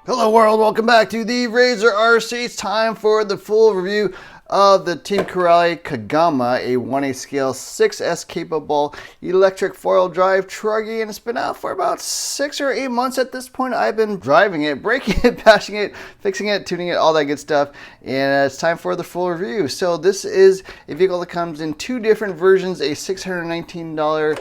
Hello world, welcome back to the Razor RC. It's time for the full review of the Team Corally Kagama, a 1/8 scale 6S capable electric 4-wheel drive Truggy, and it's been out for about 6 or 8 months at this point. I've been driving it, breaking it, bashing it, fixing it, tuning it, all that good stuff, and it's time for the full review. So this is a vehicle that comes in two different versions, a $619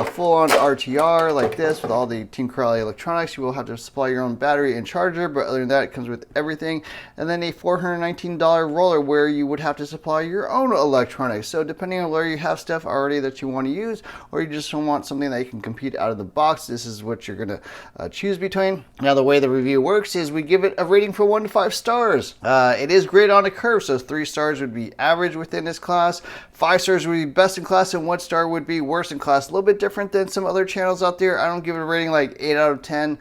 full-on RTR like this with all the Team Corally electronics. You will have to supply your own battery and charger, but other than that, it comes with everything. And then a $419 roller where you would have to supply your own electronics. So depending on where you have stuff already that you want to use, or you just want something that you can compete out of the box, this is what you're going to choose between. Now the way the review works is we give it a rating from 1 to 5 stars. It is graded on a curve, so 3 stars would be average within this class, 5 stars would be best in class, and 1 star would be worst in class. A little bit different than some other channels out there. I don't give it a rating like 8 out of 10.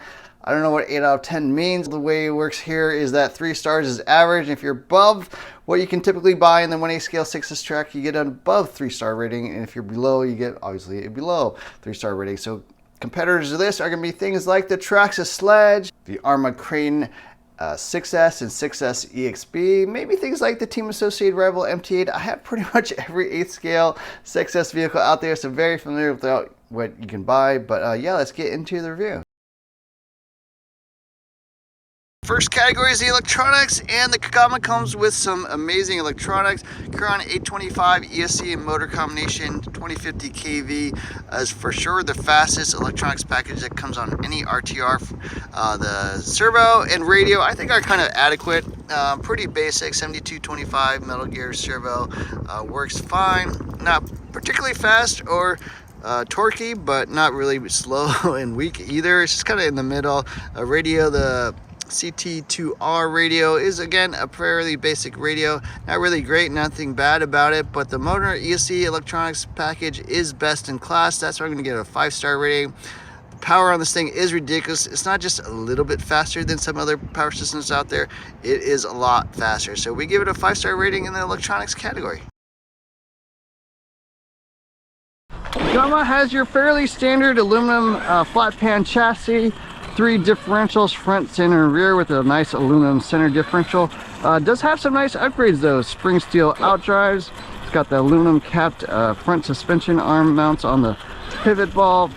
I don't know what 8 out of 10 means. The way it works here is that 3 stars is average. If you're above what you can typically buy in the 1/8 scale 6S track, you get an above 3-star rating. And if you're below, you get obviously a below 3-star rating. So competitors to this are going to be things like the Traxxas Sledge, the Arrma Crane 6S and 6S EXB, maybe things like the Team Associated Rival MT8. I have pretty much every 8th scale 6S vehicle out there, so very familiar with what you can buy. But yeah, let's get into the review. First category is the electronics, and the Kagama comes with some amazing electronics. Kuron 825 ESC and motor combination, 2050 kV is for sure the fastest electronics package that comes on any RTR. The servo and radio I think are kind of adequate, pretty basic. 7225 metal gear servo works fine, not particularly fast or torquey, but not really slow and weak either. It's just kind of in the middle. Radio, the CT2R radio is again a fairly basic radio, not really great, nothing bad about it, but the motor ESC electronics package is best in class. That's why I'm going to get a 5-star rating. The power on this thing is ridiculous. It's not just a little bit faster than some other power systems out there, it is a lot faster. So we give it a 5-star rating in the electronics category. Kagama has your fairly standard aluminum flat pan chassis, 3 differentials, front, center, and rear, with a nice aluminum center differential. Does have some nice upgrades though. Spring steel outdrives. It's got the aluminum capped front suspension arm mounts on the pivot ball.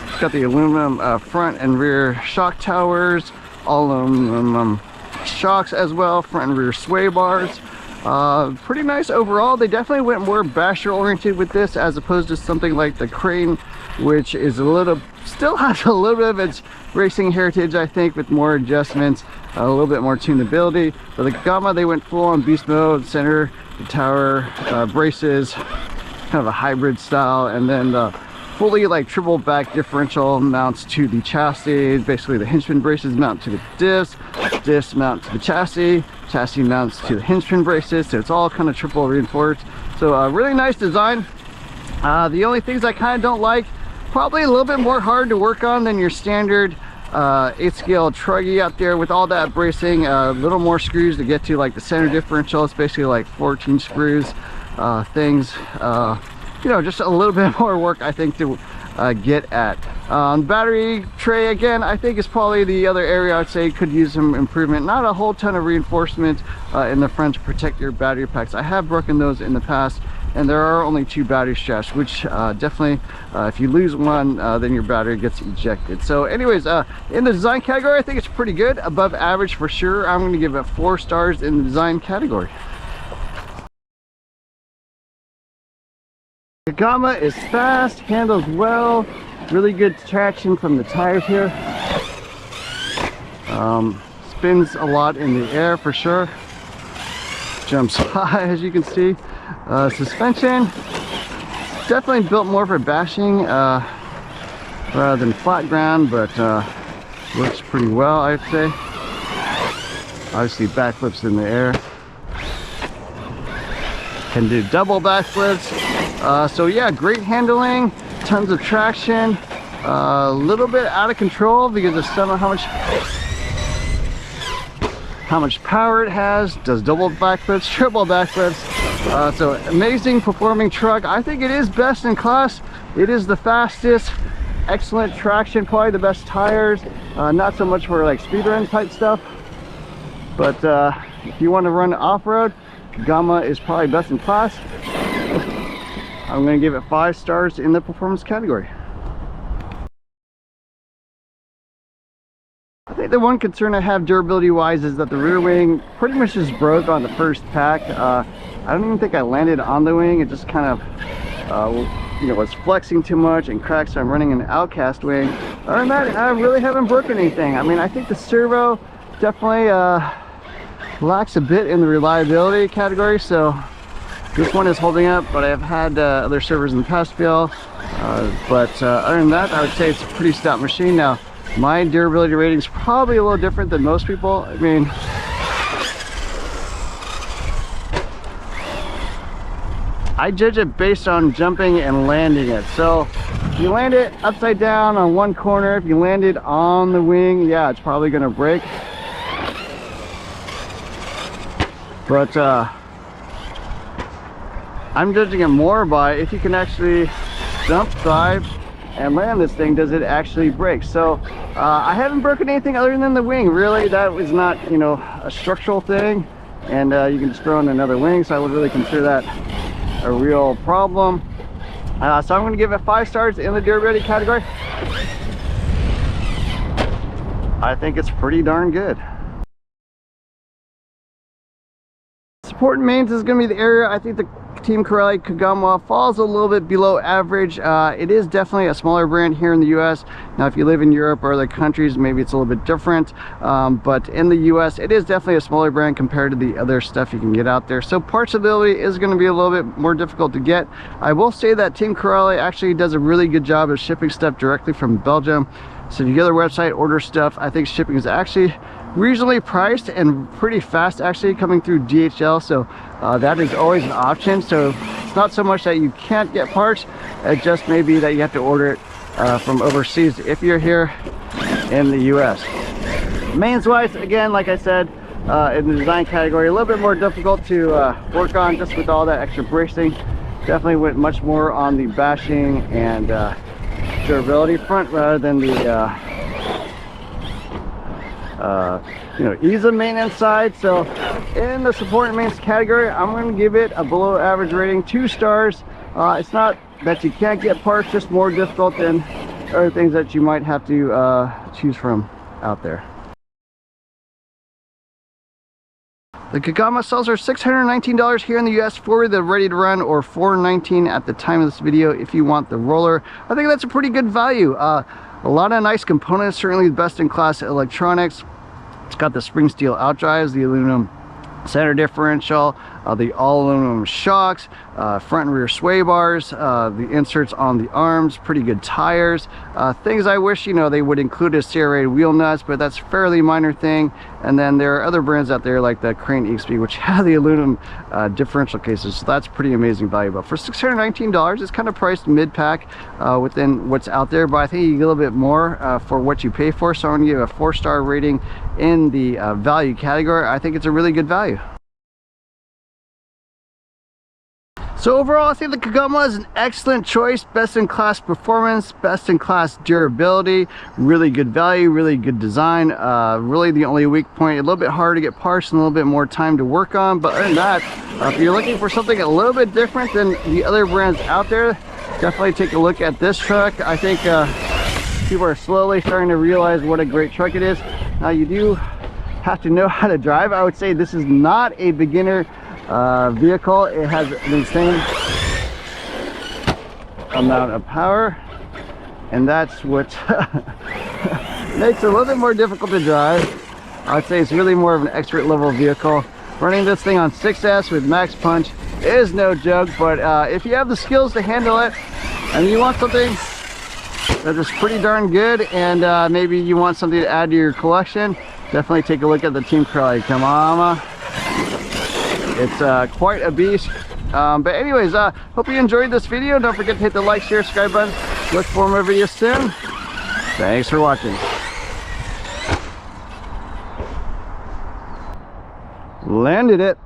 It's got the aluminum front and rear shock towers, all aluminum shocks as well, front and rear sway bars. Pretty nice overall. They definitely went more basher oriented with this as opposed to something like the Crane, which is still has a little bit of its racing heritage, I think, with more adjustments, a little bit more tunability. But the Kagama, they went full on beast mode, center, the tower, braces, kind of a hybrid style, and then the fully like triple back differential mounts to the chassis. Basically the hinge braces mount to the diffs mount to the chassis mounts to the hinge braces, so it's all kind of triple reinforced. So really nice design. The only things I kind of don't like, probably a little bit more hard to work on than your standard 8th scale Truggy out there with all that bracing. A little more screws to get to, like the center differential. It's basically like 14 screws, things, you know, just a little bit more work I think to get at. Battery tray, again, I think is probably the other area I'd say could use some improvement. Not a whole ton of reinforcement in the front to protect your battery packs. I have broken those in the past, and there are only 2 battery straps, which definitely if you lose one, then your battery gets ejected. So anyways, in the design category, I think it's pretty good, above average for sure. I'm going to give it 4 stars in the design category. Kagama is fast, handles well, really good traction from the tires here. Spins a lot in the air for sure. Jumps high, as you can see. Suspension, definitely built more for bashing rather than flat ground, but works pretty well, I'd say. Obviously backflips in the air. Can do double backflips. So yeah, great handling, tons of traction, a little bit out of control because of some of how much power it has. Does double backflips, triple backflips. So amazing performing truck. I think it is best in class. It is the fastest. excellent traction, probably the best tires. Not so much for like speed run type stuff, but if you want to run off-road, Kagama is probably best in class. I'm going to give it 5 stars in the performance category. I think the one concern I have durability wise is that the rear wing pretty much just broke on the first pack. I don't even think I landed on the wing. It just kind of you know, was flexing too much and cracked, so I'm running an outcast wing. Other than that, I really haven't broken anything. I mean, I think the servo definitely lacks a bit in the reliability category, so this one is holding up, but I've had other servos in the past fail. But other than that, I would say it's a pretty stout machine. Now, my durability rating is probably a little different than most people. I mean, I judge it based on jumping and landing it. So if you land it upside down on one corner, if you land it on the wing, yeah, it's probably gonna break. But I'm judging it more by if you can actually jump, dive, and land this thing, does it actually break? So I haven't broken anything other than the wing. Really, that was not, you know, a structural thing, and you can just throw in another wing, so I would really consider that a real problem. So I'm going to give it 5 stars in the durability category. I think it's pretty darn good. Support and maintenance is going to be the area. I think the Team Corally Kagama falls a little bit below average. It is definitely a smaller brand here in the US. Now if you live in Europe or other countries, maybe it's a little bit different, but in the US it is definitely a smaller brand compared to the other stuff you can get out there. So parts availability is going to be a little bit more difficult to get. I will say that Team Corally actually does a really good job of shipping stuff directly from Belgium. So if you go to their website, order stuff, I think shipping is actually reasonably priced and pretty fast, actually coming through DHL. So that is always an option. So it's not so much that you can't get parts, it just may be that you have to order it from overseas if you're here in the US. Mains wise, again, like I said, in the design category, a little bit more difficult to work on just with all that extra bracing. Definitely went much more on the bashing and durability front rather than the you know, ease of maintenance side. So in the support and maintenance category, I'm going to give it a below average rating, 2 stars. It's not that you can't get parts, just more difficult than other things that you might have to choose from out there. The Kagama cells are $619 here in the US for the ready to run, or $419 at the time of this video if you want the roller. I think that's a pretty good value. A lot of nice components, certainly best in class electronics. It's got the spring steel outdrives, the aluminum center differential, the all aluminum shocks, front and rear sway bars, the inserts on the arms, pretty good tires. Things I wish, you know, they would include a serrated wheel nuts, but that's a fairly minor thing. And then there are other brands out there like the Crane XP, which have the aluminum differential cases, so that's pretty amazing value. But for $619, it's kind of priced mid-pack within what's out there, but I think you get a little bit more for what you pay for. So I'm gonna give a 4-star rating in the value category. I think it's a really good value. So overall, I think the Kagama is an excellent choice. Best in class performance, best in class durability, really good value, really good design. Really the only weak point, a little bit harder to get parts and a little bit more time to work on. But other than that, if you're looking for something a little bit different than the other brands out there, definitely take a look at this truck. I think people are slowly starting to realize what a great truck it is. Now you do have to know how to drive. I would say this is not a beginner vehicle. It has an insane amount of power, and that's what makes it a little bit more difficult to drive. I would say it's really more of an expert level vehicle. Running this thing on 6S with max punch is no joke, but if you have the skills to handle it and you want something that is pretty darn good, and maybe you want something to add to your collection, definitely take a look at the Team Corally Kagama. It's quite a beast. But anyways, hope you enjoyed this video. Don't forget to hit the like, share, subscribe button. Look for more videos soon. Thanks for watching. Landed it.